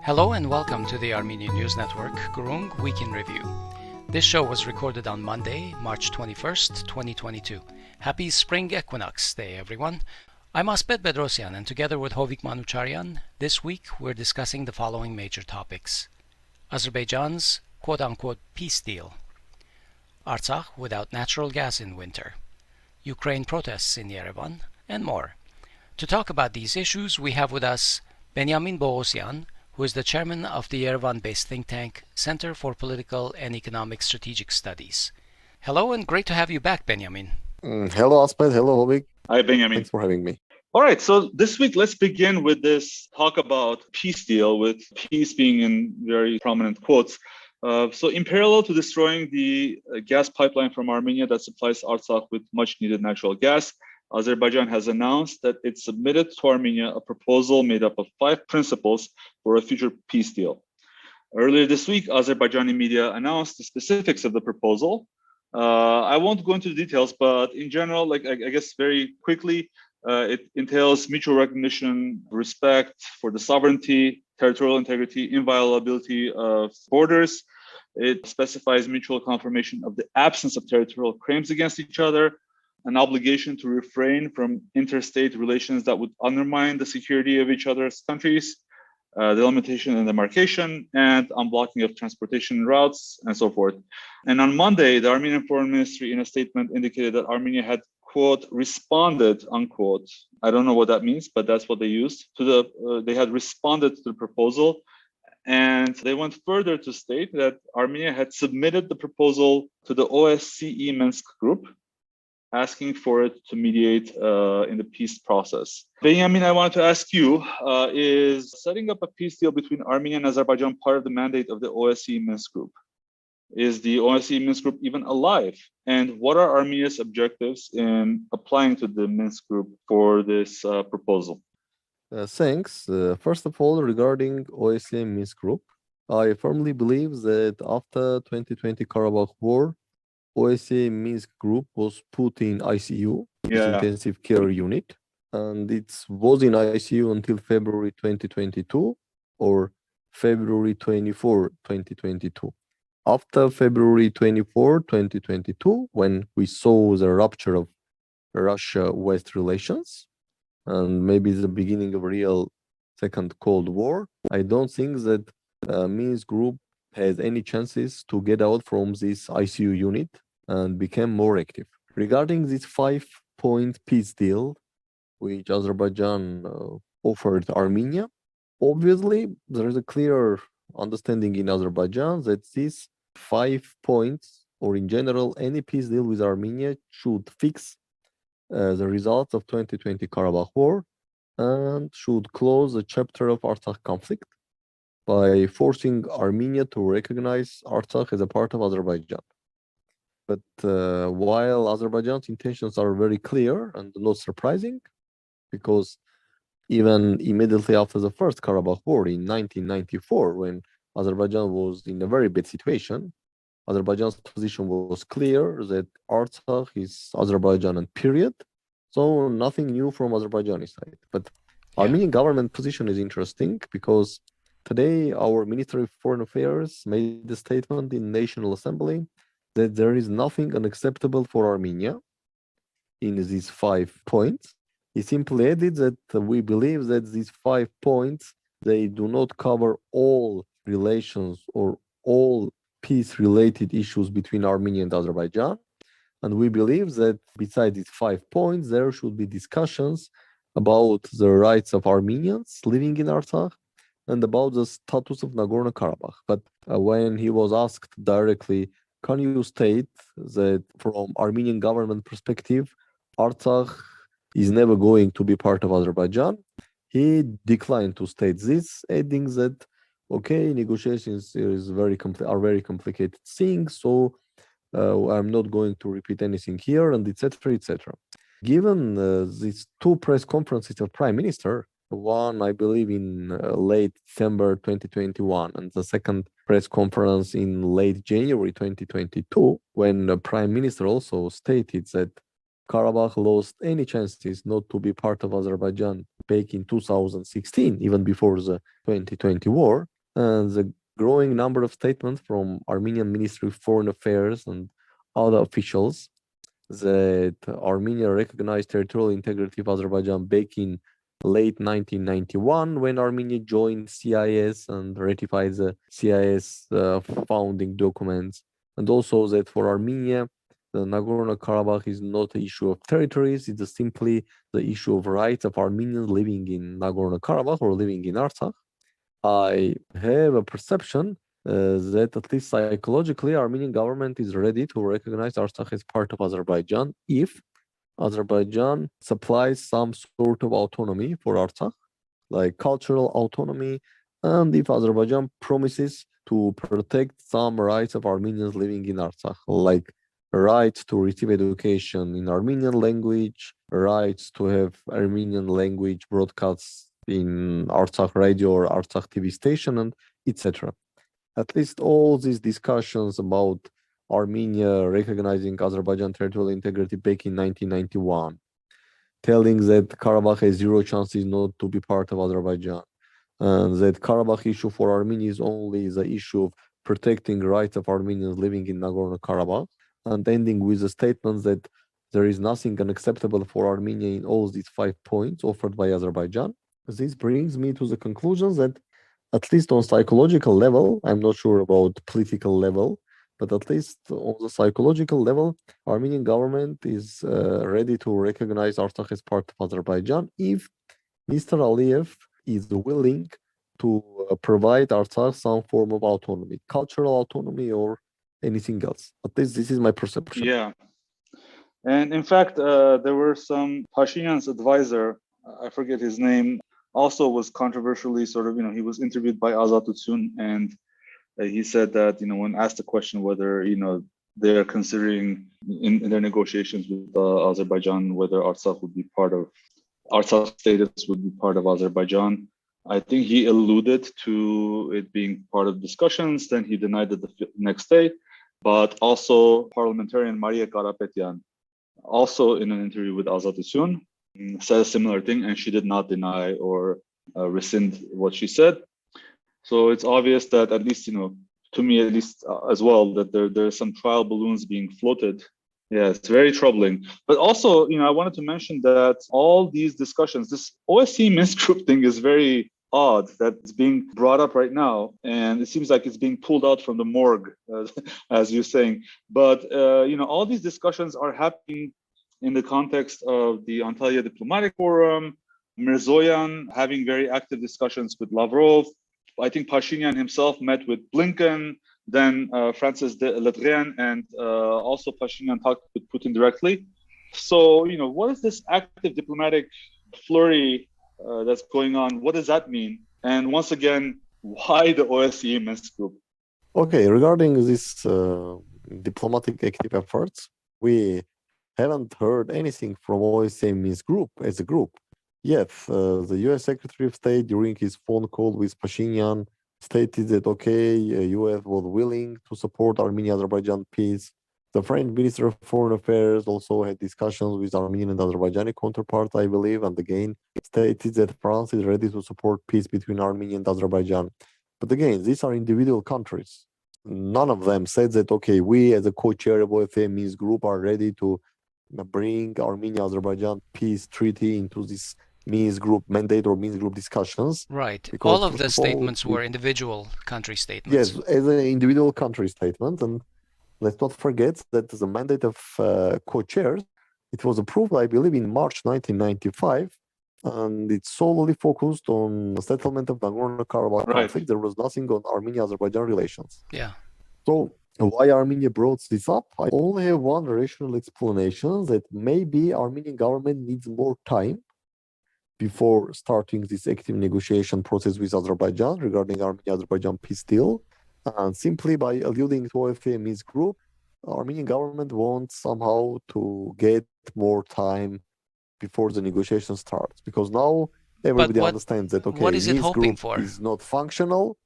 Hello and welcome to the Armenian News Network Groong Week in Review. This show was recorded on Monday, March 21st, 2022. Happy Spring Equinox Day, everyone. I'm Asbet Bedrosian, and together with Hovik Manucharyan, this week we're discussing the following major topics. Azerbaijan's quote-unquote peace deal. Artsakh without natural gas in winter. Ukraine protests in Yerevan, and more. To talk about these issues, we have with us Benjamin Boghosian, who is the chairman of the Yerevan-based think tank Center for Political and Economic Strategic Studies. Hello, and great to have you back, Benjamin. Hello, Asbet. Hello, Hovik. Hi, Benjamin. Thanks for having me. All right, so this week, let's begin with this talk about peace deal, with peace being in very prominent quotes. So in parallel to destroying the gas pipeline from Armenia that supplies Artsakh with much needed natural gas, Azerbaijan has announced that it submitted to Armenia a proposal made up of 5 principles for a future peace deal. Earlier this week, Azerbaijani media announced the specifics of the proposal. I won't go into the details, but in general, I guess very quickly, it entails mutual recognition, respect for the sovereignty, territorial integrity, inviolability of borders. It specifies mutual confirmation of the absence of territorial claims against each other, an obligation to refrain from interstate relations that would undermine the security of each other's countries, delimitation and demarcation, and unblocking of transportation routes, and so forth. And on Monday, the Armenian Foreign Ministry in a statement indicated that Armenia had, quote, responded, unquote. I don't know what that means, but that's what they used. They had responded to the proposal. And they went further to state that Armenia had submitted the proposal to the OSCE Minsk group, asking for it to mediate in the peace process. Benjamin, I wanted to ask you, is setting up a peace deal between Armenia and Azerbaijan part of the mandate of the OSCE Minsk group? Is the OSCE Minsk group even alive? And what are Armenia's objectives in applying to the Minsk group for this proposal? Thanks. First of all, regarding OSCE Minsk group, I firmly believe that after 2020 Karabakh war, OSCE Minsk group was put in ICU, intensive care unit, and it was in ICU until February 2022 or February 24, 2022. After February 24, 2022, when we saw the rupture of Russia-West relations, and maybe the beginning of a real second Cold War, I don't think that Minsk group has any chances to get out from this ICU unit and become more active. Regarding this 5-point peace deal, which Azerbaijan offered Armenia, obviously there is a clear understanding in Azerbaijan that these 5 points, or in general, any peace deal with Armenia should fix the results of 2020 Karabakh war and should close the chapter of Artsakh conflict by forcing Armenia to recognize Artsakh as a part of Azerbaijan. But while Azerbaijan's intentions are very clear and not surprising, because even immediately after the first Karabakh war in 1994, when Azerbaijan was in a very bad situation, Azerbaijan's position was clear that Artsakh is Azerbaijan and period. So nothing new from Azerbaijani side. But Armenian government position is interesting because today our Ministry of Foreign Affairs made a statement in National Assembly that there is nothing unacceptable for Armenia in these 5 points. He simply added that we believe that these 5 points, they do not cover all relations or all peace-related issues between Armenia and Azerbaijan. And we believe that besides these 5 points, there should be discussions about the rights of Armenians living in Artsakh and about the status of Nagorno-Karabakh. But when he was asked directly, can you state that from Armenian government perspective, Artsakh is never going to be part of Azerbaijan? He declined to state this, adding that, okay, negotiations are very complicated things, so I'm not going to repeat anything here, and etc., etc. Given these 2 press conferences of Prime Minister, one, I believe, in late December 2021, and the second press conference in late January 2022, when the Prime Minister also stated that Karabakh lost any chances not to be part of Azerbaijan back in 2016, even before the 2020 war. And the growing number of statements from Armenian Ministry of Foreign Affairs and other officials that Armenia recognized territorial integrity of Azerbaijan back in late 1991 when Armenia joined CIS and ratified the CIS founding documents. And also that for Armenia, the Nagorno-Karabakh is not an issue of territories, it's simply the issue of rights of Armenians living in Nagorno-Karabakh or living in Artsakh. I have a perception that at least psychologically, Armenian government is ready to recognize Artsakh as part of Azerbaijan if Azerbaijan supplies some sort of autonomy for Artsakh, like cultural autonomy, and if Azerbaijan promises to protect some rights of Armenians living in Artsakh, like rights to receive education in Armenian language, rights to have Armenian language broadcasts in Artsakh radio or Artsakh TV station, and etc. At least all these discussions about Armenia recognizing Azerbaijan territorial integrity back in 1991, telling that Karabakh has zero chances not to be part of Azerbaijan, and that Karabakh issue for Armenia is only the issue of protecting rights of Armenians living in Nagorno-Karabakh, and ending with the statement that there is nothing unacceptable for Armenia in all these 5 points offered by Azerbaijan. This brings me to the conclusion that at least on psychological level, I'm not sure about political level, but at least on the psychological level, Armenian government is ready to recognize Artsakh as part of Azerbaijan if Mr. Aliyev is willing to provide Artsakh some form of autonomy, cultural autonomy or anything else. At least this is my perception. Yeah. And in fact, there were some Pashinyan's advisor, I forget his name, also was controversially sort of, he was interviewed by Azat Utsun, and he said that, when asked the question whether, they're considering in their negotiations with Azerbaijan, whether Artsakh would be part of, Artsakh status would be part of Azerbaijan. I think he alluded to it being part of discussions, then he denied it the next day. But also parliamentarian Maria Karapetyan, also in an interview with Azat Utsun, said a similar thing, and she did not deny or rescind what she said. So it's obvious that at least, to me at least as well, that there are some trial balloons being floated. Yeah, it's very troubling. But also, I wanted to mention that all these discussions, this OSCE Minsk group thing is very odd that it's being brought up right now, and it seems like it's being pulled out from the morgue, as you're saying. But all these discussions are happening in the context of the Antalya Diplomatic Forum, Mirzoyan having very active discussions with Lavrov. I think Pashinyan himself met with Blinken, then Francis Le Drian, and also Pashinyan talked with Putin directly. So, what is this active diplomatic flurry that's going on? What does that mean? And once again, why the OSCE Minsk group? Okay, regarding this diplomatic active efforts, we haven't heard anything from OSCE Minsk group as a group. Yet, the US Secretary of State during his phone call with Pashinyan stated that, okay, US was willing to support Armenia-Azerbaijan peace. The French Minister of Foreign Affairs also had discussions with Armenian and Azerbaijani counterparts, I believe, and again stated that France is ready to support peace between Armenia and Azerbaijan. But again, these are individual countries. None of them said that, okay, we as a co-chair of OSCE Minsk group are ready to bring Armenia-Azerbaijan peace treaty into this Minsk group mandate or Minsk group discussions. Right. Because all of the statements were individual country statements. Yes, as an individual country statement. And let's not forget that the mandate of co-chairs, it was approved, I believe, in March 1995, and it's solely focused on the settlement of Nagorno-Karabakh conflict. There was nothing on Armenia-Azerbaijan relations. Yeah. So why Armenia brought this up? I only have one rational explanation, that maybe Armenian government needs more time before starting this active negotiation process with Azerbaijan regarding Armenia-Azerbaijan peace deal. And simply by alluding to OSCE Minsk group, Armenian government wants somehow to get more time before the negotiation starts. Because now everybody understands that, okay, what is it Minsk hoping group for? is not functional.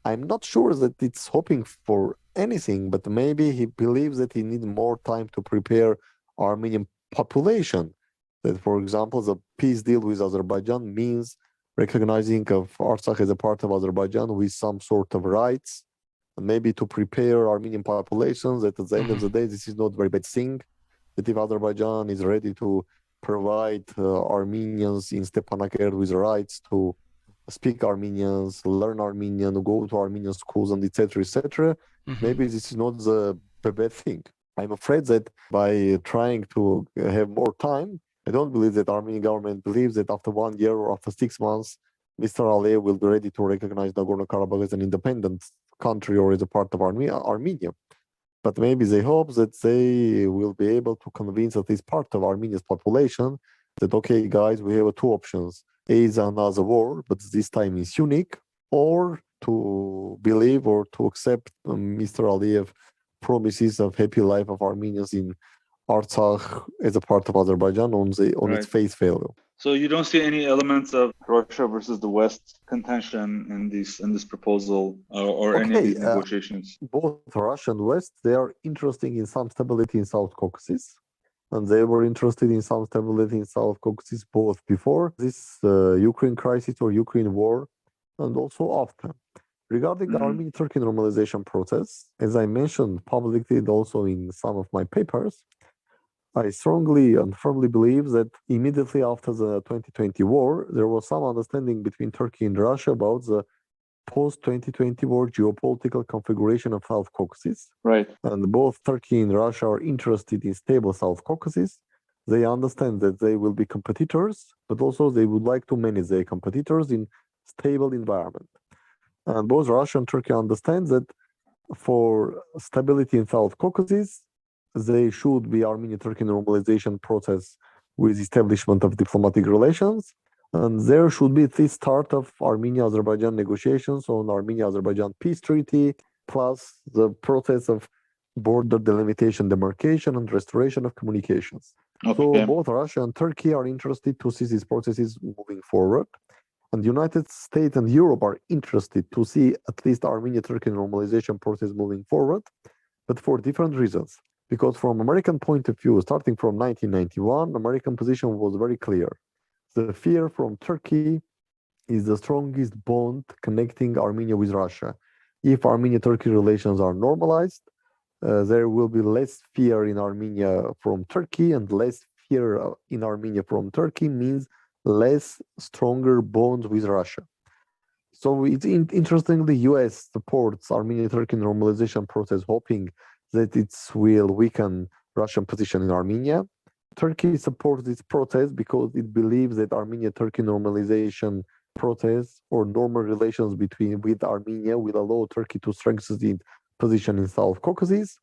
I'm not sure that it's hoping for anything, but maybe he believes that he needs more time to prepare Armenian population. That, for example, the peace deal with Azerbaijan means recognizing of Artsakh as a part of Azerbaijan with some sort of rights, and maybe to prepare Armenian populations that at the end of the day, this is not a very bad thing, that if Azerbaijan is ready to provide Armenians in Stepanakert with rights to speak Armenians, learn Armenian, go to Armenian schools, and etc., maybe this is not the bad thing. I'm afraid that by trying to have more time, I don't believe that Armenian government believes that after 1 year or after 6 months, Mr. Aliyev will be ready to recognize Nagorno-Karabakh as an independent country or as a part of Armenia. But maybe they hope that they will be able to convince at least part of Armenia's population that, okay, guys, we have two options. Is another war, but this time is unique, or to believe or to accept Mr. Aliyev promises of happy life of Armenians in Artsakh as a part of Azerbaijan on its face value. So you don't see any elements of Russia versus the West contention in this proposal or any of these negotiations? Both Russia and West, they are interested in some stability in South Caucasus. And they were interested in some stability in South Caucasus both before this Ukraine crisis or Ukraine war and also after. Regarding the Armenian-Turkey normalization process, as I mentioned publicly and also in some of my papers, I strongly and firmly believe that immediately after the 2020 war, there was some understanding between Turkey and Russia about the post-2020 war geopolitical configuration of South Caucasus. Right. And both Turkey and Russia are interested in stable South Caucasus. They understand that they will be competitors, but also they would like to manage their competitors in stable environment. And both Russia and Turkey understand that for stability in South Caucasus, they should be Armenian-Turkey normalization process with establishment of diplomatic relations. And there should be the start of Armenia-Azerbaijan negotiations on Armenia-Azerbaijan peace treaty, plus the process of border delimitation, demarcation, and restoration of communications. Okay. So both Russia and Turkey are interested to see these processes moving forward. And the United States and Europe are interested to see at least Armenia-Turkey normalization process moving forward, but for different reasons. Because from American point of view, starting from 1991, American position was very clear. The fear from Turkey is the strongest bond connecting Armenia with Russia. If Armenia-Turkey relations are normalized, there will be less fear in Armenia from Turkey, and less fear in Armenia from Turkey means less stronger bonds with Russia. So it's interestingly, US supports Armenia-Turkey normalization process, hoping that it will weaken Russian position in Armenia. Turkey supports this process because it believes that Armenia-Turkey normalization process or normal relations with Armenia will allow Turkey to strengthen its position in South Caucasus,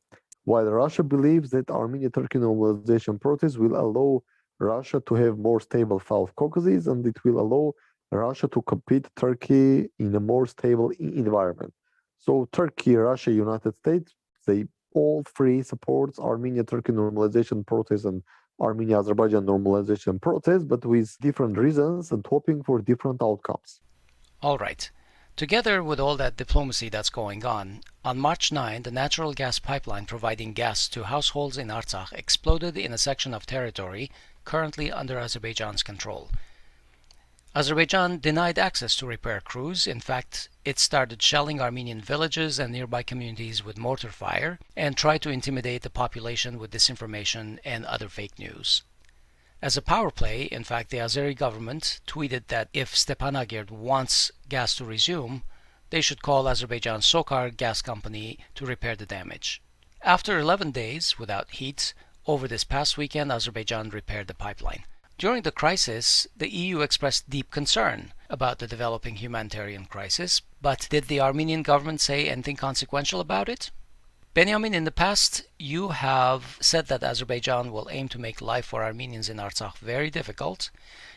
while Russia believes that Armenia-Turkey normalization process will allow Russia to have more stable South Caucasus, and it will allow Russia to compete Turkey in a more stable environment. So Turkey, Russia, United States, they all three supports Armenia-Turkey normalization process and Armenia-Azerbaijan normalization process, but with different reasons and hoping for different outcomes. All right. Together with all that diplomacy that's going on March 9, the natural gas pipeline providing gas to households in Artsakh exploded in a section of territory currently under Azerbaijan's control. Azerbaijan denied access to repair crews. In fact, it started shelling Armenian villages and nearby communities with mortar fire and tried to intimidate the population with disinformation and other fake news. As a power play, in fact, the Azeri government tweeted that if Stepanakert wants gas to resume, they should call Azerbaijan's Sokar gas company to repair the damage. After 11 days without heat, over this past weekend, Azerbaijan repaired the pipeline. During the crisis, the EU expressed deep concern about the developing humanitarian crisis, but did the Armenian government say anything consequential about it? Benjamin, in the past, you have said that Azerbaijan will aim to make life for Armenians in Artsakh very difficult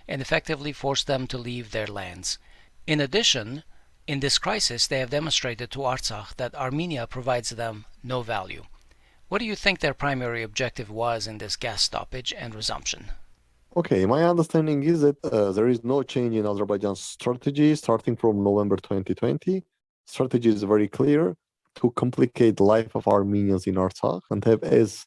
and effectively force them to leave their lands. In addition, in this crisis, they have demonstrated to Artsakh that Armenia provides them no value. What do you think their primary objective was in this gas stoppage and resumption? Okay, my understanding is that there is no change in Azerbaijan's strategy starting from November 2020. Strategy is very clear: to complicate life of Armenians in Artsakh and have as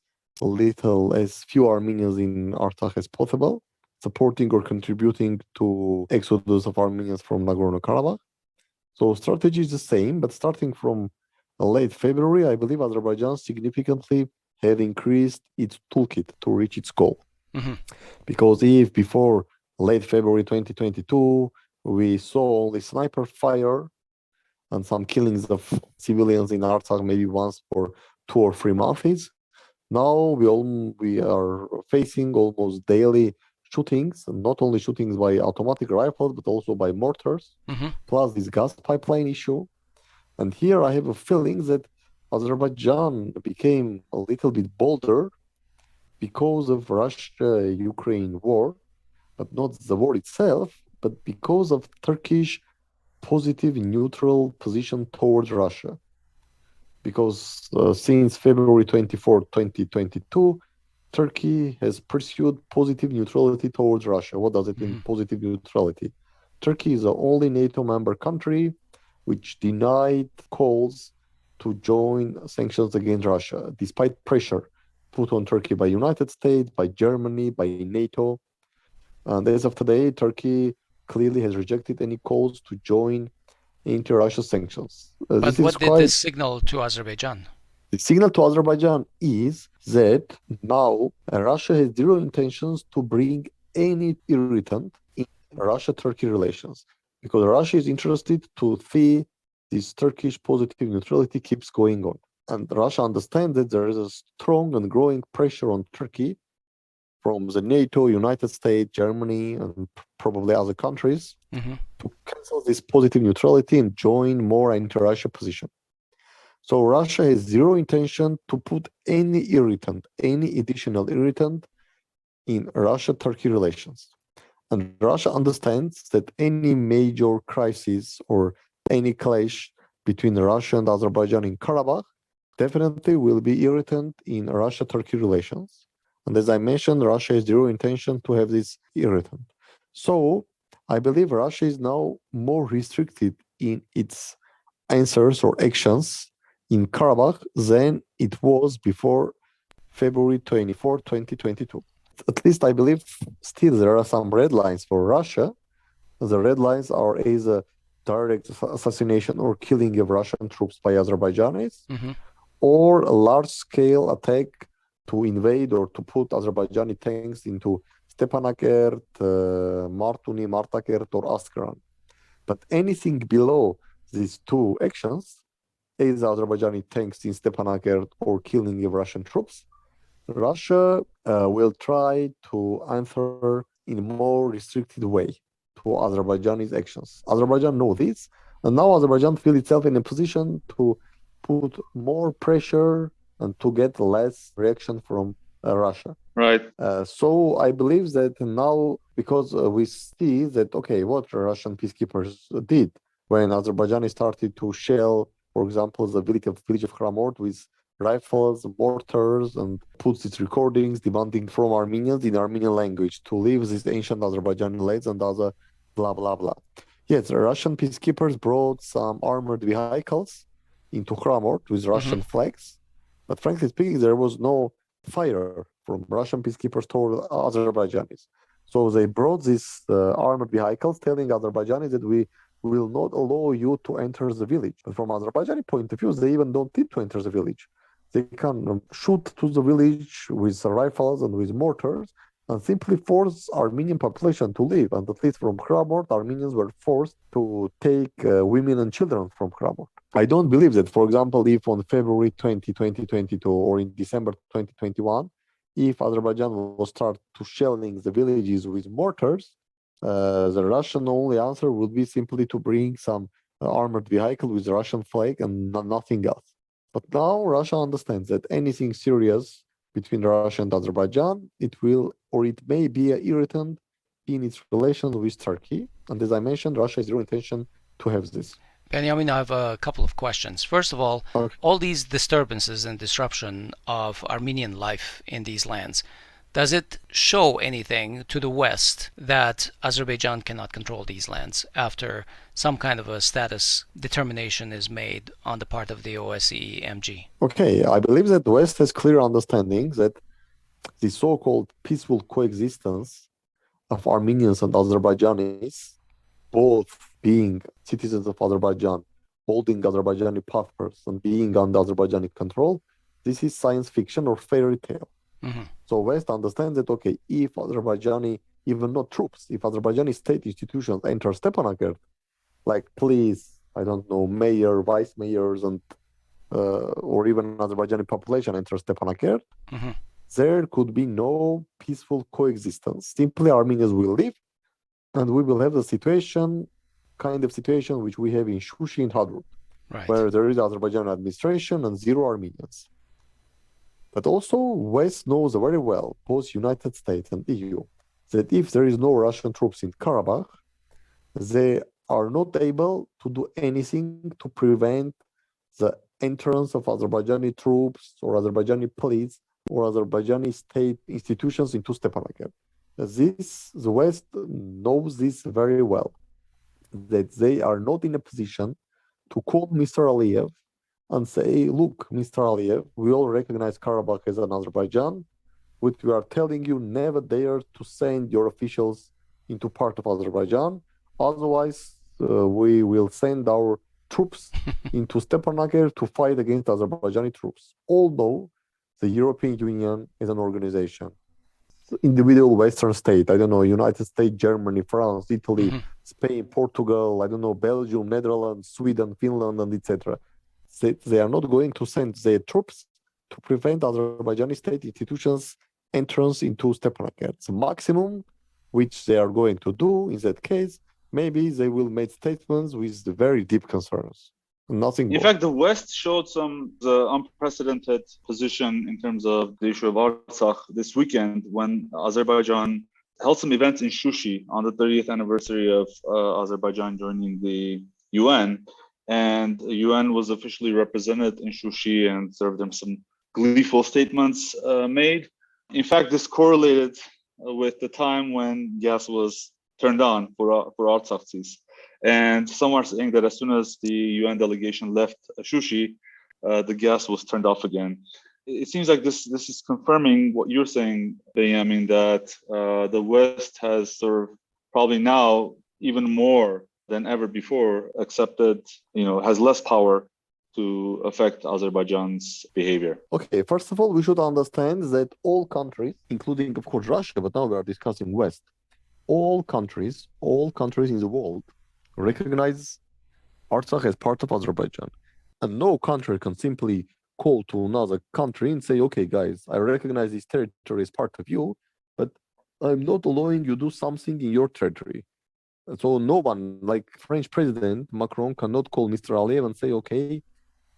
few Armenians in Artsakh as possible. supporting or contributing to exodus of Armenians from Nagorno-Karabakh. So strategy is the same, but starting from late February, I believe Azerbaijan significantly have increased its toolkit to reach its goal. Mm-hmm. Because if before late February 2022, we saw only sniper fire and some killings of civilians in Artsakh maybe once for 2 or 3 months, now we are facing almost daily shootings, and not only shootings by automatic rifles, but also by mortars, Mm-hmm. plus this gas pipeline issue. And here I have a feeling that Azerbaijan became a little bit bolder because of Russia-Ukraine war, but not the war itself, but because of Turkish positive neutral position towards Russia. Because since February 24, 2022, Turkey has pursued positive neutrality towards Russia. What does it mean, positive neutrality? Turkey is the only NATO member country which denied calls to join sanctions against Russia, despite pressure put on Turkey by United States, by Germany, by NATO. And as of today, Turkey clearly has rejected any calls to join into Russia sanctions. But This what is did quite this signal to Azerbaijan? The signal to Azerbaijan is that now Russia has zero intentions to bring any irritant in Russia-Turkey relations, because Russia is interested to see this Turkish positive neutrality keeps going on. And Russia understands that there is a strong and growing pressure on Turkey from the NATO, United States, Germany, and probably other countries to cancel this positive neutrality and join more into Russia position. So Russia has zero intention to put any irritant, any additional irritant in Russia-Turkey relations. And Russia understands that any major crisis or any clash between Russia and Azerbaijan in Karabakh definitely will be irritant in Russia-Turkey relations. And as I mentioned, Russia has zero intention to have this irritant. So I believe Russia is now more restricted in its answers or actions in Karabakh than it was before February 24, 2022. At least I believe still there are some red lines for Russia. The red lines are either direct assassination or killing of Russian troops by Azerbaijanis, or a large-scale attack to invade or to put Azerbaijani tanks into Stepanakert, Martuni, Martakert, or Askran. But anything below these 2 actions, either Azerbaijani tanks in Stepanakert or killing of Russian troops, Russia will try to answer in a more restricted way to Azerbaijani's actions. Azerbaijan knows this, and now Azerbaijan feels itself in a position to put more pressure and to get less reaction from Russia. Right. So I believe that now, because we see that, okay, what Russian peacekeepers did when Azerbaijan started to shell, for example, the village of Kramort with rifles, mortars, and puts its recordings demanding from Armenians in Armenian language to leave these ancient Azerbaijani lands and other blah, blah, blah. Yes, the Russian peacekeepers brought some armored vehicles into Kramort with Russian flags. But frankly speaking, there was no fire from Russian peacekeepers toward Azerbaijanis. So they brought these armored vehicles telling Azerbaijanis that we will not allow you to enter the village. But from Azerbaijani point of view, they even don't need to enter the village. They can shoot to the village with rifles and with mortars and simply force Armenian population to leave. And at least from Kramort, Armenians were forced to take women and children from Kramort. I don't believe that, for example, if on February 20, 2022 or in December 2021, if Azerbaijan will start to shelling the villages with mortars, the Russian only answer would be simply to bring some armored vehicle with Russian flag and nothing else. But now Russia understands that anything serious between Russia and Azerbaijan, it will or it may be an irritant in its relations with Turkey. And as I mentioned, Russia has zero intention to have this. Benjamin, I have a couple of questions. First of all, all these disturbances and disruption of Armenian life in these lands, does it show anything to the West that Azerbaijan cannot control these lands after some kind of a status determination is made on the part of the OSCE-MG? Okay, I believe that the West has clear understanding that the so-called peaceful coexistence of Armenians and Azerbaijanis, both being citizens of Azerbaijan, holding Azerbaijani passports and being under Azerbaijani control, this is science fiction or fairy tale. Mm-hmm. So West understands that, okay, if Azerbaijani, even not troops, if Azerbaijani state institutions enter Stepanakert, like police, I don't know, mayor, vice mayors, and or even Azerbaijani population enters Stepanakert, Mm-hmm. there could be no peaceful coexistence. Simply Armenians will leave, and we will have the situation, kind of situation which we have in Shushi and Hadrut, Right. where there is Azerbaijani administration and zero Armenians. But also, West knows very well, both United States and EU, that if there is no Russian troops in Karabakh, they are not able to do anything to prevent the entrance of Azerbaijani troops or Azerbaijani police or Azerbaijani state institutions into Stepanakert. The West knows this very well, that they are not in a position to call Mr. Aliyev and say, look, Mr. Aliyev, we all recognize Karabakh as an Azerbaijan, but we are telling you never dare to send your officials into part of Azerbaijan. Otherwise, we will send our troops into Stepanakert to fight against Azerbaijani troops. Although the European Union is an organization, individual Western state, I don't know, United States, Germany, France, Italy, Mm-hmm. Spain, Portugal, I don't know, Belgium, Netherlands, Sweden, Finland, and etc. They are not going to send their troops to prevent Azerbaijani state institutions entrance into Stepanakert. The maximum which they are going to do in that case, maybe they will make statements with very deep concerns. Nothing In more. fact, the West showed the unprecedented position in terms of the issue of Artsakh this weekend when Azerbaijan held some events in Shushi on the 30th anniversary of Azerbaijan joining the UN. And the UN was officially represented in Shushi, and there were some gleeful statements made. In fact, this correlated with the time when gas was turned on for Artsakh. And some are saying that as soon as the UN delegation left Shushi, the gas was turned off again. It seems like this is confirming what you're saying, Benjamin, that the West has sort of probably now even more than ever before accepted, has less power to affect Azerbaijan's behavior. Okay, first of all, we should understand that all countries, including, of course, Russia, but now we are discussing West, all countries in the world recognize Artsakh as part of Azerbaijan. And no country can simply call to another country and say, okay, guys, I recognize this territory as part of you, but I'm not allowing you to do something in your territory. So no one, like French President Macron, cannot call Mr. Aliyev and say, okay,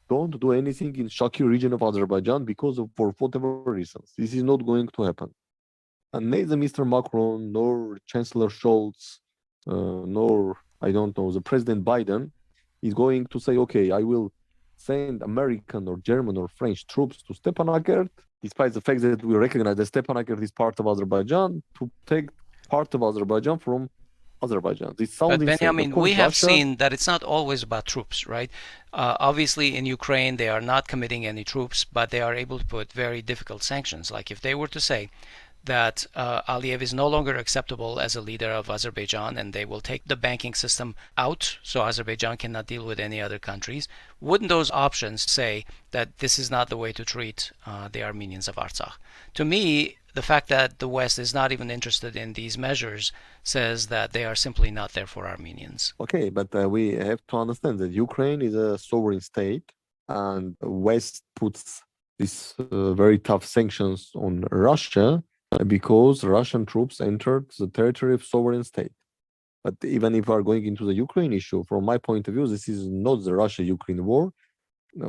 don't do anything in Shaki region of Azerbaijan for whatever reasons. This is not going to happen. And neither Mr. Macron nor Chancellor Scholz, nor, I don't know, the President Biden is going to say, okay, I will send American or German or French troops to Stepanakert, despite the fact that we recognize that Stepanakert is part of Azerbaijan, to take part of Azerbaijan from Azerbaijan. This sounds But insane. Benjamin, Of course, we have Russia, seen that it's not always about troops, right? Obviously, in Ukraine, they are not committing any troops, but they are able to put very difficult sanctions. Like if they were to say that Aliyev is no longer acceptable as a leader of Azerbaijan and they will take the banking system out so Azerbaijan cannot deal with any other countries, wouldn't those options say that this is not the way to treat the Armenians of Artsakh? To me, the fact that the West is not even interested in these measures says that they are simply not there for Armenians. okay, but we have to understand that Ukraine is a sovereign state, and West puts these very tough sanctions on Russia because Russian troops entered the territory of sovereign state. But even if we are going into the Ukraine issue, from my point of view, this is not the Russia-Ukraine war.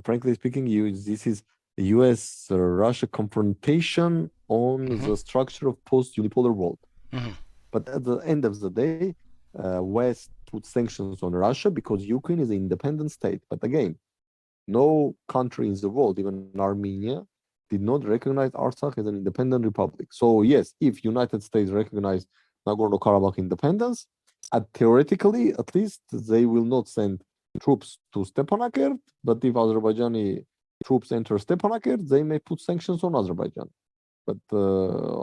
Frankly speaking, this is the US-Russia confrontation on the structure of post-unipolar world. Mm-hmm. But at the end of the day, West put sanctions on Russia because Ukraine is an independent state. But again, no country in the world, even Armenia, did not recognize Artsakh as an independent republic. So yes, if United States recognized Nagorno-Karabakh independence, theoretically, at least, they will not send troops to Stepanakert. But if Azerbaijani troops enter Stepanakert, they may put sanctions on Azerbaijan. But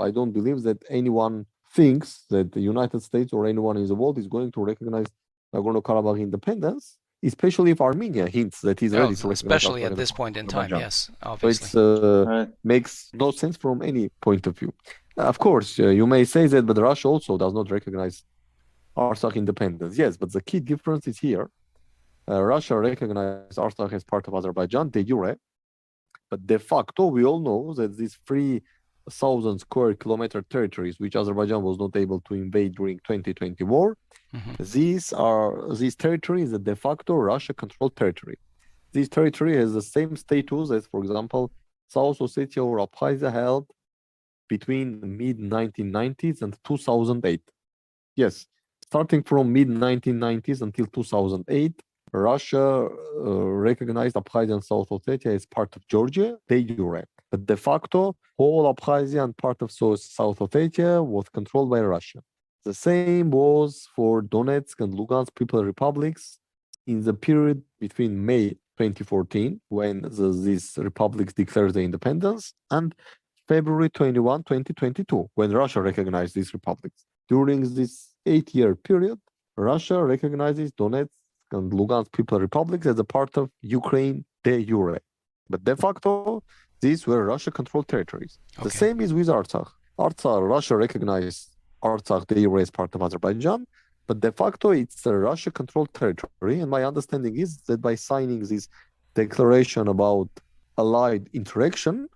I don't believe that anyone thinks that the United States or anyone in the world is going to recognize Nagorno-Karabakh independence, especially if Armenia hints that he's ready to recognize Especially Artsakh at this point in time, Azerbaijan. yes, So obviously. it makes no sense from any point of view. Of course, you may say that, but Russia also does not recognize Artsakh independence. Yes, but the key difference is here. Russia recognized Artsakh as part of Azerbaijan de jure, but de facto, we all know that these 3,000 square kilometer territories, which Azerbaijan was not able to invade during 2020 war, these territories are de facto Russia-controlled territory. This territory has the same status as, for example, South Ossetia or Abkhazia held between the mid-1990s and 2008. Yes, starting from mid-1990s until 2008, Russia recognized Abkhazia and South Ossetia as part of Georgia de jure. But de facto, whole Abkhazia and part of South Ossetia was controlled by Russia. The same was for Donetsk and Lugansk People's Republics in the period between May 2014, when these republics declared their independence, and February 21, 2022, when Russia recognized these republics. During this 8-year period, Russia recognizes Donetsk and Lugansk People's Republics as a part of Ukraine de jure. But de facto, these were Russia-controlled territories. The same is with Artsakh. Russia recognized Artsakh de jure as part of Azerbaijan, but de facto it's a Russia-controlled territory. And my understanding is that by signing this declaration about allied interaction,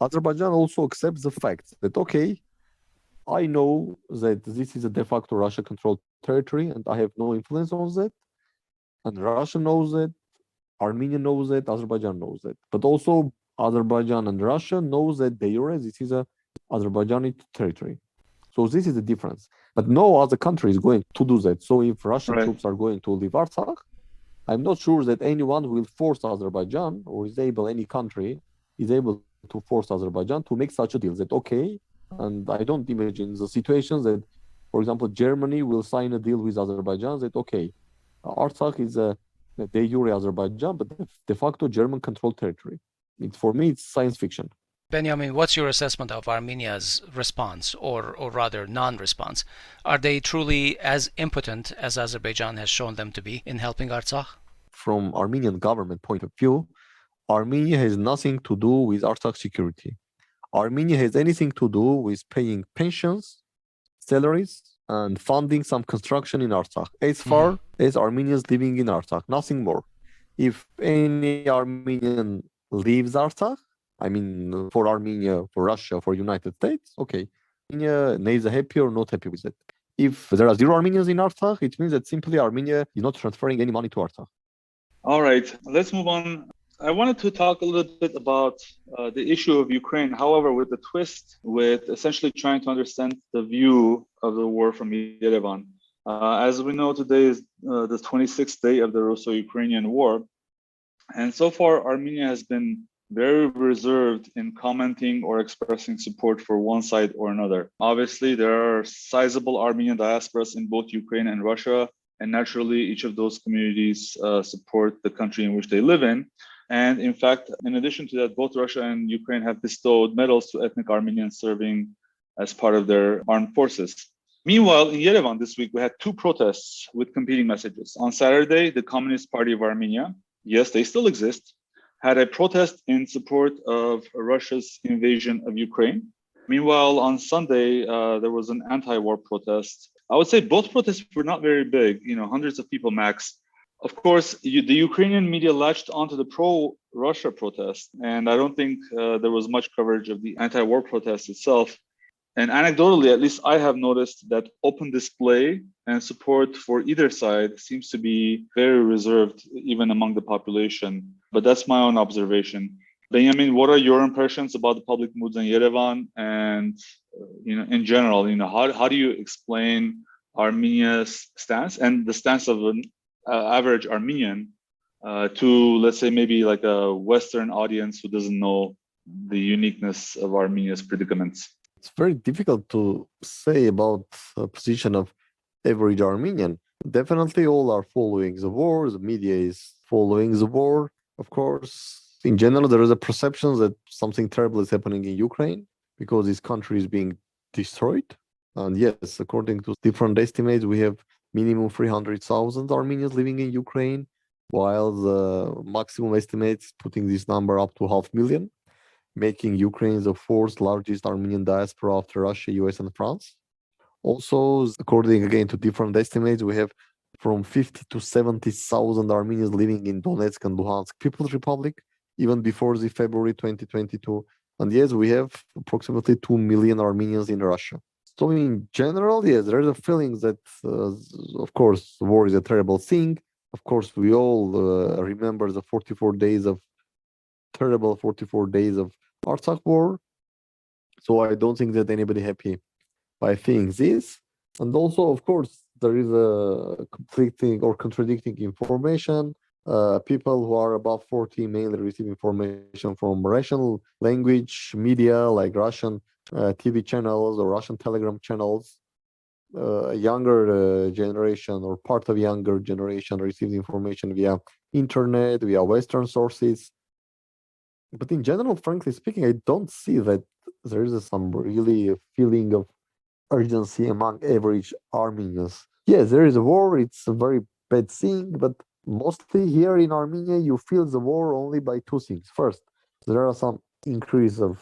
Azerbaijan also accepts the fact that, okay, I know that this is a de facto Russia-controlled territory and I have no influence on that. And Russia knows it, Armenia knows it, Azerbaijan knows it. But also Azerbaijan and Russia knows that de jure this is a Azerbaijani territory. So this is the difference. But no other country is going to do that. So if Russian troops are going to leave Artsakh, I'm not sure that anyone will force Azerbaijan or any country is able to force Azerbaijan to make such a deal that, okay, and I don't imagine the situations that, for example, Germany will sign a deal with Azerbaijan that, okay, Artsakh is a de jure Azerbaijan, but de facto German-controlled territory. For me, it's science fiction. Benjamin, what's your assessment of Armenia's response, or rather non-response? Are they truly as impotent as Azerbaijan has shown them to be in helping Artsakh? From Armenian government point of view, Armenia has nothing to do with Artsakh security. Armenia has anything to do with paying pensions, salaries, and funding some construction in Artsakh, as far as Armenians living in Artsakh, nothing more. If any Armenian leaves Artsakh, I mean, for Armenia, for Russia, for United States, okay, Armenia neither happy or not happy with it. If there are 0 Armenians in Artsakh, it means that simply Armenia is not transferring any money to Artsakh. All right, let's move on. I wanted to talk a little bit about the issue of Ukraine, however, with the twist, with essentially trying to understand the view of the war from Yerevan. As we know, today is the 26th day of the Russo-Ukrainian war. And so far, Armenia has been very reserved in commenting or expressing support for one side or another. Obviously, there are sizable Armenian diasporas in both Ukraine and Russia. And naturally, each of those communities support the country in which they live in. And in fact, in addition to that, both Russia and Ukraine have bestowed medals to ethnic Armenians serving as part of their armed forces. Meanwhile, in Yerevan this week, we had 2 protests with competing messages. On Saturday, the Communist Party of Armenia, yes, they still exist, had a protest in support of Russia's invasion of Ukraine. Meanwhile, on Sunday, there was an anti-war protest. I would say both protests were not very big, hundreds of people max. Of course, the Ukrainian media latched onto the pro-Russia protest, and I don't think there was much coverage of the anti-war protest itself. And anecdotally, at least I have noticed that open display and support for either side seems to be very reserved, even among the population. But that's my own observation. Benjamin, what are your impressions about the public moods in Yerevan? And in general, how do you explain Armenia's stance and the stance of an average Armenian to, let's say, maybe like a Western audience who doesn't know the uniqueness of Armenia's predicaments? It's very difficult to say about the position of average Armenian. Definitely all are following the war. The media is following the war. Of course, in general, there is a perception that something terrible is happening in Ukraine because this country is being destroyed. And yes, according to different estimates, we have minimum 300,000 Armenians living in Ukraine, while the maximum estimates putting this number up to 500,000, making Ukraine the fourth largest Armenian diaspora after Russia, US, and France. Also, according again to different estimates, we have from 50 to 70,000 Armenians living in Donetsk and Luhansk People's Republic, even before the February 2022. And yes, we have approximately 2 million Armenians in Russia. So in general, yes, there is a feeling that, of course, war is a terrible thing. Of course, we all remember the 44 days of terrible 44 days of Artsakh war. So I don't think that anybody happy by seeing this. And also, of course, there is a conflicting or contradicting information. People who are above 40 mainly receive information from Russian language media like Russian TV channels or Russian Telegram channels. Younger generation or part of younger generation receives information via internet, via Western sources. But in general, frankly speaking, I don't see that there is some really feeling of urgency among average Armenians. Yes, there is a war, it's a very bad thing, but mostly here in Armenia, you feel the war only by two things. First, there are some increase of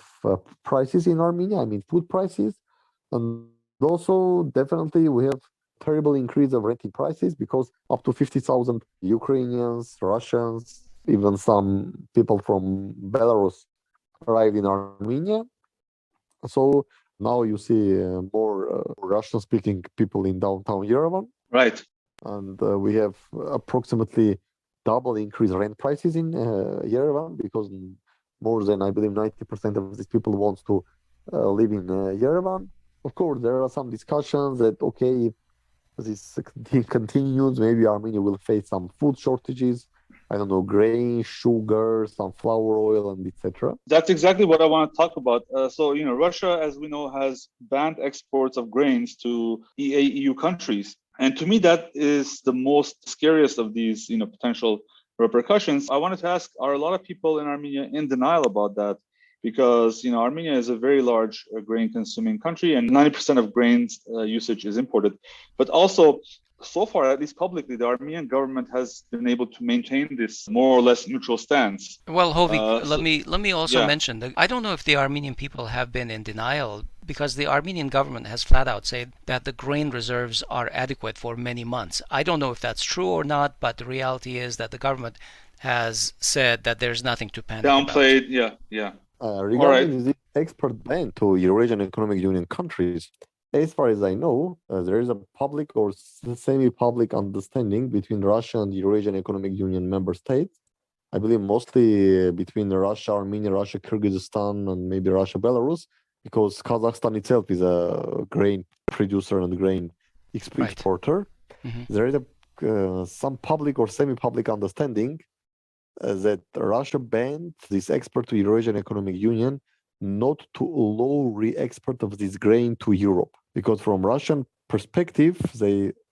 prices in Armenia, I mean food prices, and also definitely we have terrible increase of renting prices because up to 50,000 Ukrainians, Russians, even some people from Belarus arrived in Armenia. So now you see more Russian-speaking people in downtown Yerevan, Right. and we have approximately double increased rent prices in Yerevan because more than I believe 90% of these people wants to live in Yerevan. Of course, there are some discussions that okay, if this continues, maybe Armenia will face some food shortages. I don't know, grain, sugar, sunflower oil, and etc. That's exactly what I want to talk about. So, Russia, as we know, has banned exports of grains to EU countries. And to me, that is the most scariest of these, potential repercussions. I wanted to ask, are a lot of people in Armenia in denial about that? Because, Armenia is a very large grain consuming country and 90% of grains usage is imported. But also, so far, at least publicly, the Armenian government has been able to maintain this more or less neutral stance. Well, Hovik, let me also yeah. mention that I don't know if the Armenian people have been in denial because the Armenian government has flat out said that the grain reserves are adequate for many months. I don't know if that's true or not, but the reality is that the government has said that there's nothing to panic Downplayed, about. yeah. Regarding the export ban to Eurasian Economic Union countries, as far as I know, there is a public or semi-public understanding between Russia and the Eurasian Economic Union member states. I believe mostly between Russia, Armenia, Russia, Kyrgyzstan, and maybe Russia, Belarus, because Kazakhstan itself is a grain producer and grain exporter. Mm-hmm. There is some public or semi-public understanding that Russia banned this export to Eurasian Economic Union not to allow re-export of this grain to Europe. Because from Russian perspective,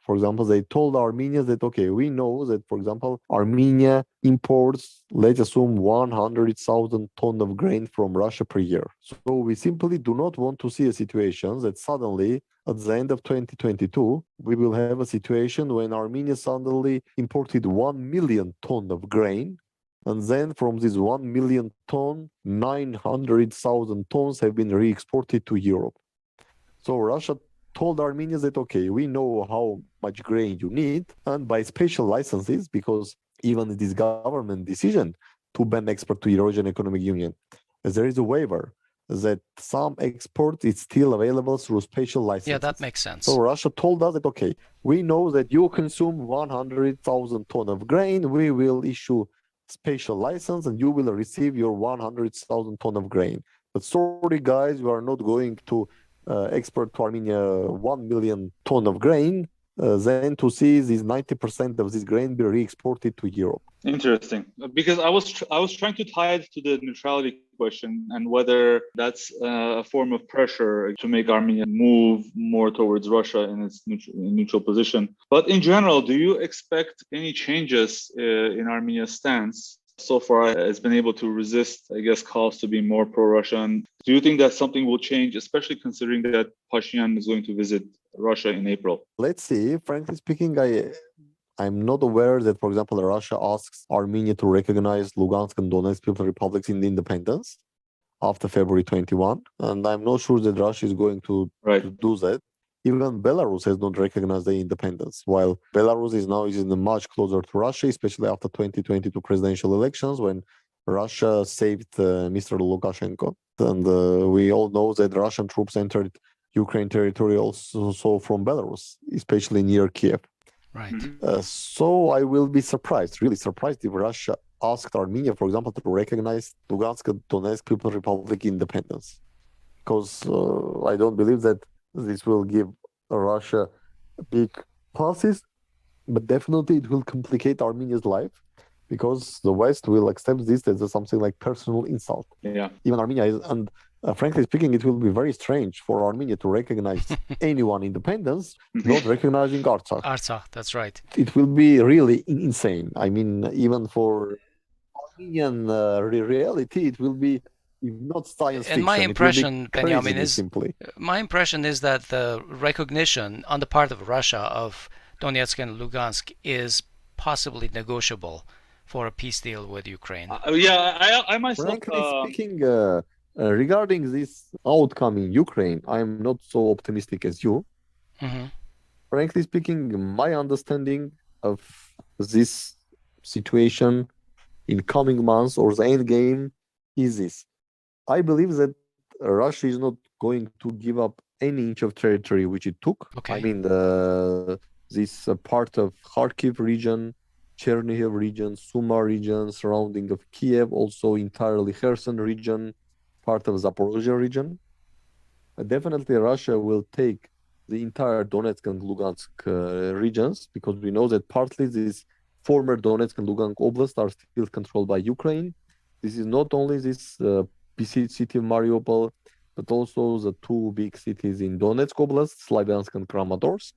for example, they told Armenia that, okay, we know that, for example, Armenia imports, let's assume 100,000 tons of grain from Russia per year. So we simply do not want to see a situation that suddenly at the end of 2022, we will have a situation when Armenia suddenly imported 1 million tons of grain. And then from this 1 million ton, 900,000 tons have been re-exported to Europe. So Russia told Armenia that, okay, we know how much grain you need, and by special licenses, because even this government decision to ban export to Eurasian Economic Union, there is a waiver that some export is still available through special licenses. Yeah, that makes sense. So Russia told us that, okay, we know that you consume 100,000 ton of grain, we will issue special license and you will receive your 100,000 ton of grain. But sorry, guys, we are not going to export to Armenia 1 million ton of grain, then to see these 90% of this grain be re-exported to Europe. Interesting, because I was trying to tie it to the neutrality question and whether that's a form of pressure to make Armenia move more towards Russia in its neutral position. But in general, do you expect any changes in Armenia's stance so far has been able to resist, I guess, calls to be more pro-Russian. Do you think that something will change, especially considering that Pashinyan is going to visit Russia in April? Let's see. Frankly speaking, I'm not aware that, for example, Russia asks Armenia to recognize Lugansk and Donetsk People's Republics in the independence after February 21. And I'm not sure that Russia is going to do that. Even Belarus has not recognized the independence, while Belarus is now much closer to Russia, especially after 2022 presidential elections when Russia saved Mr. Lukashenko. And we all know that Russian troops entered Ukraine territory also from Belarus, especially near Kiev. Right. So I will be surprised, really surprised, if Russia asked Armenia, for example, to recognize Lugansk and Donetsk People's Republic independence. Because I don't believe that this will give Russia big passes, but definitely it will complicate Armenia's life because the West will accept this as something like personal insult. Yeah. Even Armenia is, and frankly speaking, it will be very strange for Armenia to recognize anyone independence, not recognizing Artsakh. Artsakh, that's right. It will be really insane. I mean, even for Armenian reality, it will be, if not science fiction, and my impression, Benjamin, simply. My impression is that the recognition on the part of Russia of Donetsk and Lugansk is possibly negotiable for a peace deal with Ukraine. I myself... Frankly speaking, regarding this outcome in Ukraine, I'm not so optimistic as you. Frankly speaking, my understanding of this situation in coming months or the end game is this. I believe that Russia is not going to give up any inch of territory which it took. Okay. I mean, this part of Kharkiv region, Chernihiv region, Suma region, surrounding of Kiev, also entirely Kherson region, part of Zaporozhye region. Definitely Russia will take the entire Donetsk and Lugansk regions, because we know that partly these former Donetsk and Lugansk oblasts are still controlled by Ukraine. This is not only this city of Mariupol, but also the two big cities in Donetsk Oblast, Slavyansk and Kramatorsk,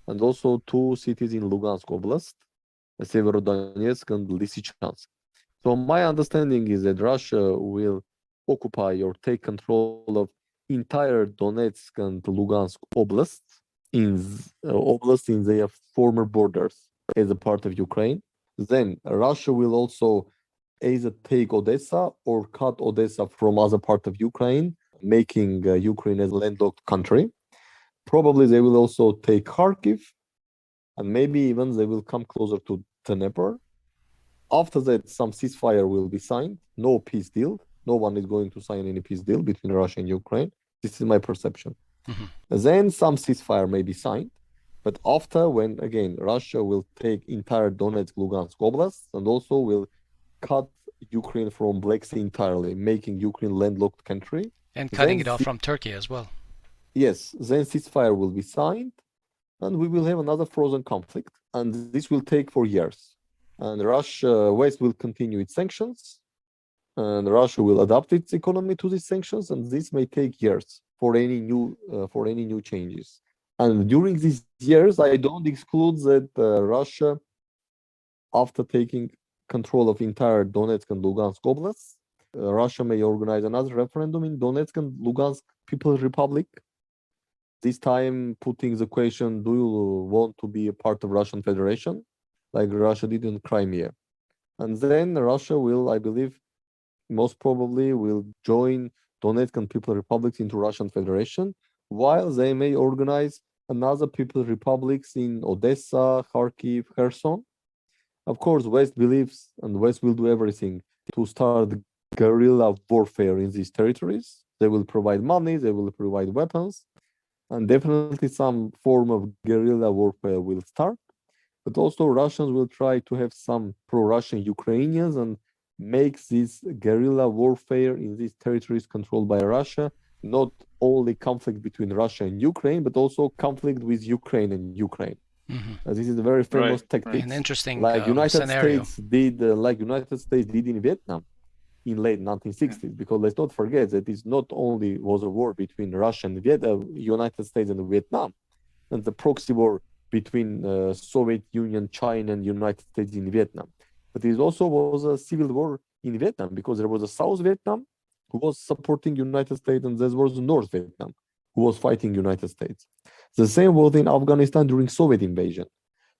and also two cities in Lugansk Oblast, Severodonetsk and Lysychansk. So my understanding is that Russia will occupy or take control of entire Donetsk and Lugansk oblasts in their former borders as a part of Ukraine. Then Russia will also either take Odessa or cut Odessa from other part of Ukraine, making Ukraine as a landlocked country. Probably they will also take Kharkiv, and maybe even they will come closer to Dnepr. After that, some ceasefire will be signed. No peace deal. No one is going to sign any peace deal between Russia and Ukraine. This is my perception. Then some ceasefire may be signed. But after, when again Russia will take entire Donetsk, Lugansk Oblast, and also will cut Ukraine from Black Sea entirely, making Ukraine landlocked country. And cutting it off from Turkey as well. Yes, then ceasefire will be signed, and we will have another frozen conflict, and this will take for years. And West will continue its sanctions, and Russia will adapt its economy to these sanctions, and this may take years for any new changes. And during these years, I don't exclude that Russia, after taking control of entire Donetsk and Lugansk oblasts, Russia may organize another referendum in Donetsk and Lugansk People's Republic. This time putting the question, do you want to be a part of Russian Federation, like Russia did in Crimea? And then Russia will, I believe, most probably will join Donetsk and People's Republics into Russian Federation, while they may organize another People's Republics in Odessa, Kharkiv, Kherson. Of course, West believes and West will do everything to start guerrilla warfare in these territories. They will provide money, they will provide weapons, and definitely some form of guerrilla warfare will start. But also Russians will try to have some pro-Russian Ukrainians and make this guerrilla warfare in these territories controlled by Russia not only conflict between Russia and Ukraine, but also conflict with Ukraine and Ukraine. This is a very famous tactic. An interesting like United scenario. United States did in Vietnam in late 1960s. Because let's not forget that it not only was a war between Russia and United States and Vietnam, and the proxy war between Soviet Union, China, and United States in Vietnam. But it also was a civil war in Vietnam because there was a South Vietnam who was supporting United States, and there was North Vietnam who was fighting United States. The same was in Afghanistan during Soviet invasion.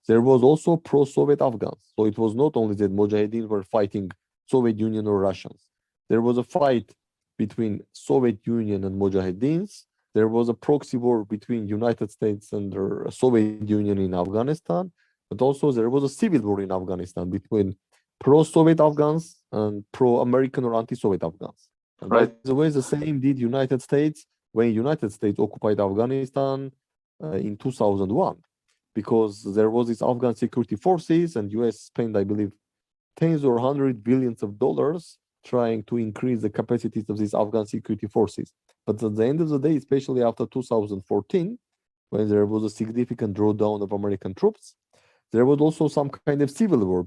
There was also pro-Soviet Afghans. So it was not only that Mujahideen were fighting Soviet Union or Russians. There was a fight between Soviet Union and Mujahideens. There was a proxy war between United States and the Soviet Union in Afghanistan. But also there was a civil war in Afghanistan between pro-Soviet Afghans and pro-American or anti-Soviet Afghans. And by the way, the same did United States when United States occupied Afghanistan in 2001, because there was this Afghan security forces and US spent, I believe, tens or hundred billions of dollars trying to increase the capacities of these Afghan security forces. But at the end of the day, especially after 2014, when there was a significant drawdown of American troops, there was also some kind of civil war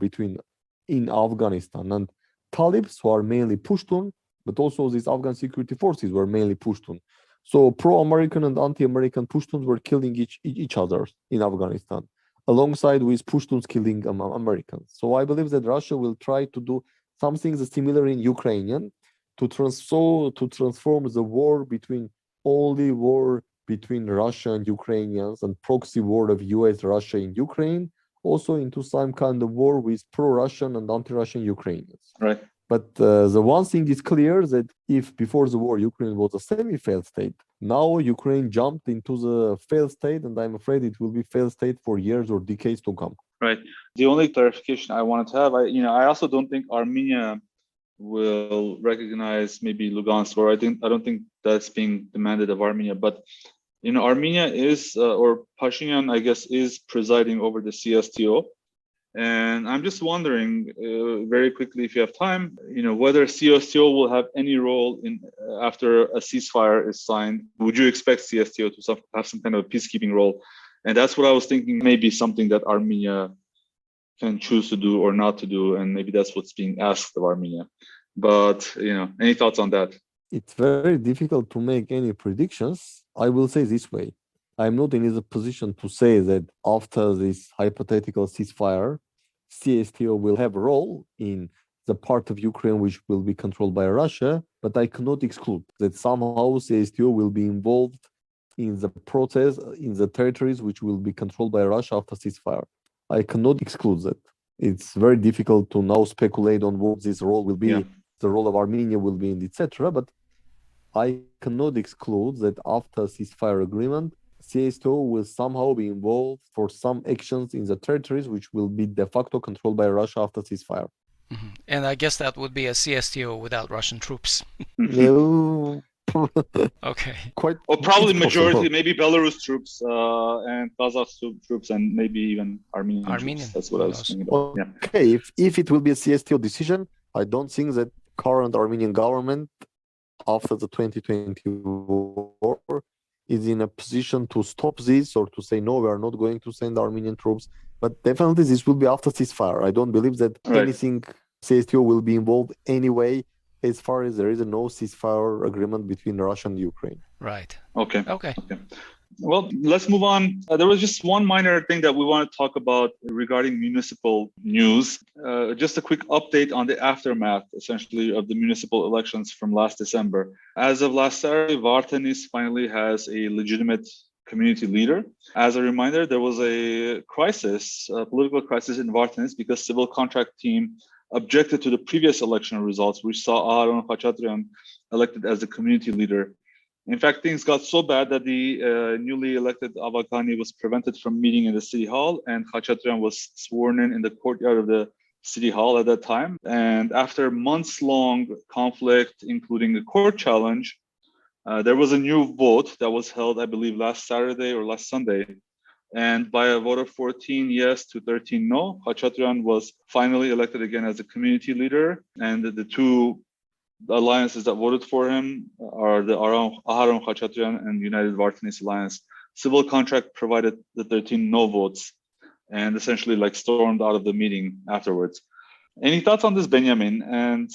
in Afghanistan, and Talibs who are mainly Pushtun, but also these Afghan security forces were mainly Pushtun. So pro-American and anti-American Pashtuns were killing each other in Afghanistan, alongside with Pashtuns killing Americans. So I believe that Russia will try to do something similar in Ukrainian to transform the war between only war between Russia and Ukrainians and proxy war of US Russia in Ukraine also into some kind of war with pro-Russian and anti-Russian Ukrainians. Right. But the one thing is clear that if before the war Ukraine was a semi-failed state, now Ukraine jumped into the failed state, and I'm afraid it will be failed state for years or decades to come. Right. The only clarification I wanted to have, I also don't think Armenia will recognize maybe Lugansk, or I don't think that's being demanded of Armenia. But Armenia is, or Pashinyan, I guess, is presiding over the CSTO. And I'm just wondering, very quickly, if you have time, whether CSTO will have any role in after a ceasefire is signed. Would you expect CSTO to have some kind of peacekeeping role? And that's what I was thinking, maybe something that Armenia can choose to do or not to do, and maybe that's what's being asked of Armenia. But any thoughts on that? It's very difficult to make any predictions. I will say this way. I'm not in a position to say that after this hypothetical ceasefire, CSTO will have a role in the part of Ukraine which will be controlled by Russia, but I cannot exclude that somehow CSTO will be involved in the process, in the territories which will be controlled by Russia after ceasefire. I cannot exclude that. It's very difficult to now speculate on what this role will be, the role of Armenia will be, etc. But I cannot exclude that after ceasefire agreement, CSTO will somehow be involved for some actions in the territories which will be de facto controlled by Russia after ceasefire. Mm-hmm. And I guess that would be a CSTO without Russian troops. No. Okay. Or probably majority, maybe Belarus troops and Kazakh troops, and maybe even Armenian troops. That's what I was thinking about. Okay, if it will be a CSTO decision, I don't think that current Armenian government after the 2020 war is in a position to stop this or to say, no, we are not going to send Armenian troops. But definitely this will be after ceasefire. I don't believe that anything CSTO will be involved anyway, as far as there is no ceasefire agreement between Russia and Ukraine. Right. Okay. Well, let's move on. There was just one minor thing that we want to talk about regarding municipal news. Just a quick update on the aftermath, essentially, of the municipal elections from last December. As of last Saturday, Vardenis finally has a legitimate community leader. As a reminder, there was a crisis, a political crisis in Vardenis because civil contract team objected to the previous election results, which saw Aharon Khachatryan elected as the community leader. In fact, things got so bad that the newly elected Avakani was prevented from meeting in the city hall, and Khachatryan was sworn in the courtyard of the city hall at that time. And after months-long conflict, including a court challenge, there was a new vote that was held, I believe, last Saturday or last Sunday. And by a vote of 14 yes to 13 no, Khachatryan was finally elected again as a community leader. And the two alliances that voted for him are the Aharon Khachatryan and United Vardenis Alliance. Civil contract provided the 13 no votes and essentially stormed out of the meeting afterwards. Any thoughts on this, Benjamin? And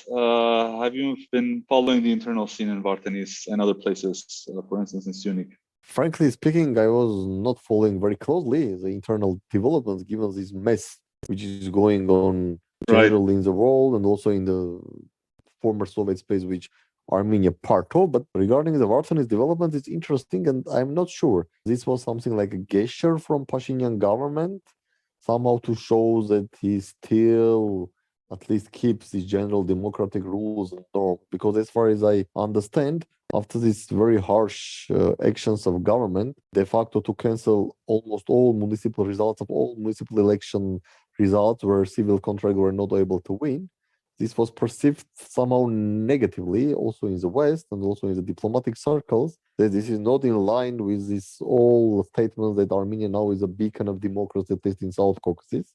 have you been following the internal scene in Vardenis and other places, for instance, in Syunik? Frankly speaking, I was not following very closely the internal developments given this mess which is going on Right. generally in the world and also in the former Soviet space, which Armenia part of. But regarding the Vardenis development, it's interesting, and I'm not sure. This was something like a gesture from Pashinyan government, somehow to show that he still at least keeps the general democratic rules and norms. Because as far as I understand, after these very harsh actions of government, de facto to cancel almost all municipal results of all municipal election results where civil contracts were not able to win, this was perceived somehow negatively also in the West and also in the diplomatic circles, that this is not in line with this all statements that Armenia now is a beacon of democracy, at least in South Caucasus.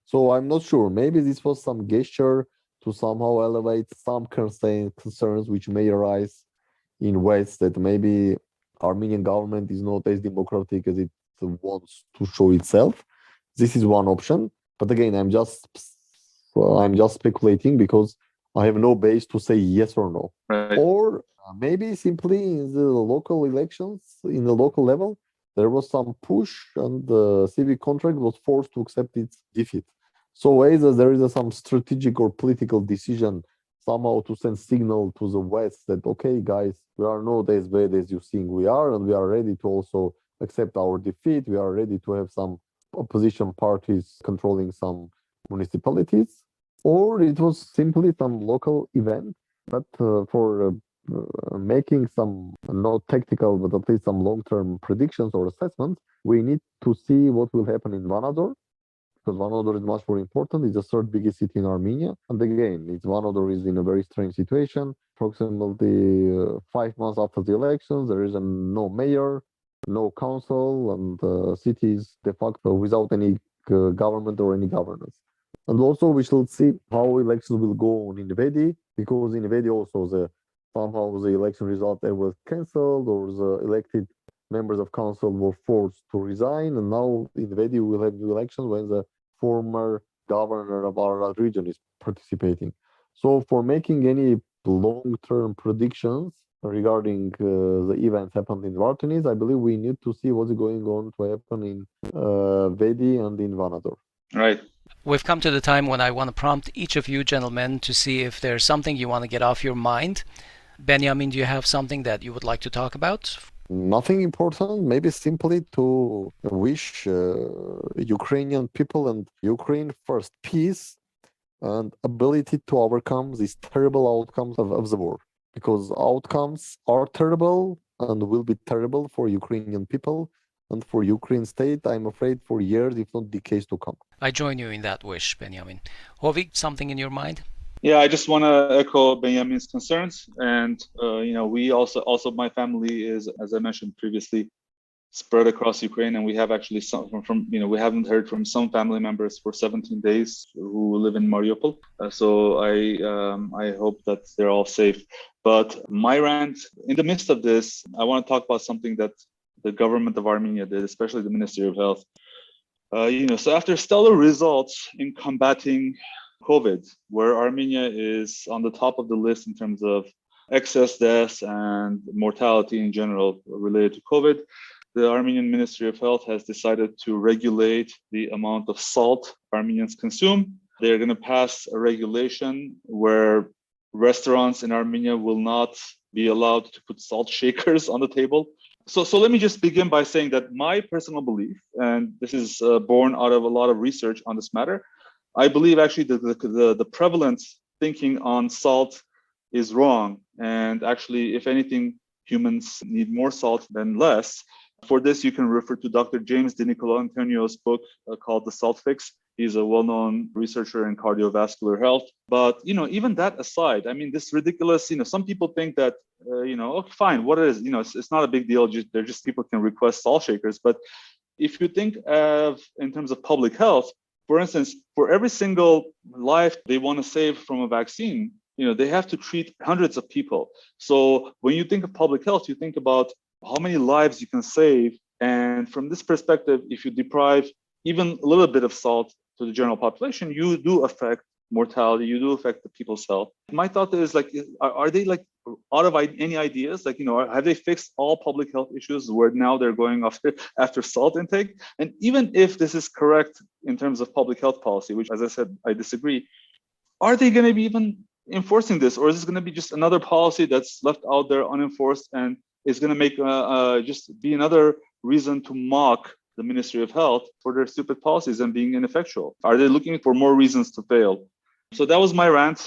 So I'm not sure. Maybe this was some gesture to somehow elevate some concerns which may arise in West, that maybe Armenian government is not as democratic as it wants to show itself. This is one option. But again, I'm just speculating because I have no base to say yes or no. Right. Or maybe simply in the local elections, in the local level, there was some push and the civic contract was forced to accept its defeat. So either there is some strategic or political decision somehow to send signal to the West that, okay, guys, we are not as bad as you think we are, and we are ready to also accept our defeat. We are ready to have some opposition parties controlling some municipalities, or it was simply some local event. But for making some not tactical, but at least some long-term predictions or assessments, we need to see what will happen in Vanador, because Vanador is much more important. It's the third biggest city in Armenia. And again, Vanador is in a very strange situation. Approximately 5 months after the elections, there is no mayor, no council, and the city is de facto without any government or any governance. And also, we shall see how elections will go on in Vedi, because in Vedi also somehow the election result was cancelled, or the elected members of council were forced to resign, and now in Vedi we will have new elections when the former governor of our region is participating. So for making any long-term predictions regarding the events happened in Vardenis, I believe we need to see what's going on to happen in Vedi and in Vanador. Right. We've come to the time when I want to prompt each of you gentlemen to see if there's something you want to get off your mind. Benjamin, do you have something that you would like to talk about? Nothing important, maybe simply to wish Ukrainian people and Ukraine first peace and ability to overcome these terrible outcomes of the war. Because outcomes are terrible and will be terrible for Ukrainian people and for Ukraine state, I'm afraid, for years, if not decades to come. I join you in that wish, Benjamin. Hovig, something in your mind? Yeah, I just want to echo Benjamin's concerns, and we also my family is, as I mentioned previously, spread across Ukraine, and we have actually some from we haven't heard from some family members for 17 days who live in Mariupol. So I hope that they're all safe. But my rant, in the midst of this, I want to talk about something that the government of Armenia did, especially the Ministry of Health. So after stellar results in combating COVID, where Armenia is on the top of the list in terms of excess deaths and mortality in general related to COVID, the Armenian Ministry of Health has decided to regulate the amount of salt Armenians consume. They're going to pass a regulation where restaurants in Armenia will not be allowed to put salt shakers on the table. So let me just begin by saying that my personal belief, and this is born out of a lot of research on this matter, I believe actually the prevalent thinking on salt is wrong. And actually, if anything, humans need more salt than less. For this, you can refer to Dr. James DiNicola Antonio's book called The Salt Fix. He's a well-known researcher in cardiovascular health. But, even that aside, I mean, this ridiculous, some people think that, okay, fine, what it is, it's not a big deal. They're just people can request salt shakers. But if you think of in terms of public health, for instance, for every single life they want to save from a vaccine, they have to treat hundreds of people. So when you think of public health, you think about how many lives you can save. And from this perspective, if you deprive even a little bit of salt to the general population, you do affect mortality, you do affect the people's health. My thought is are they out of any ideas? Have they fixed all public health issues where now they're going after salt intake? And even if this is correct in terms of public health policy, which, as I said, I disagree, are they going to be even enforcing this, or is this going to be just another policy that's left out there unenforced and is going to make just be another reason to mock the Ministry of Health for their stupid policies and being ineffectual? Are they looking for more reasons to fail? So that was my rant.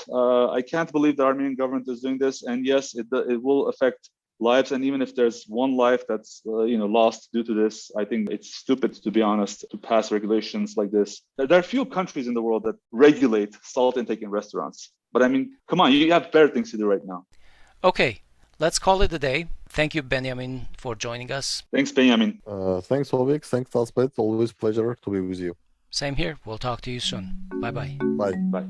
I can't believe the Armenian government is doing this, and yes, it will affect lives. And even if there's one life that's lost due to this, I think it's stupid, to be honest, to pass regulations like this. There are few countries in the world that regulate salt intake in restaurants. But I mean, come on, you have better things to do right now. Okay, let's call it a day. Thank you, Benjamin, for joining us. Thanks, Benjamin. Thanks, Ovik. Thanks, Aspet. Always pleasure to be with you. Same here. We'll talk to you soon. Bye-bye. Bye. Bye.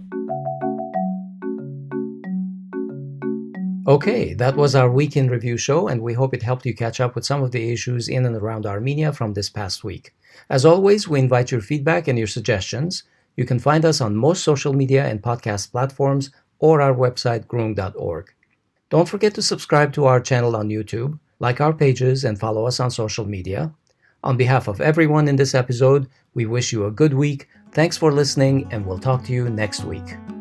Okay, that was our Week in Review show, and we hope it helped you catch up with some of the issues in and around Armenia from this past week. As always, we invite your feedback and your suggestions. You can find us on most social media and podcast platforms or our website, groong.org. Don't forget to subscribe to our channel on YouTube, like our pages, and follow us on social media. On behalf of everyone in this episode, we wish you a good week. Thanks for listening, and we'll talk to you next week.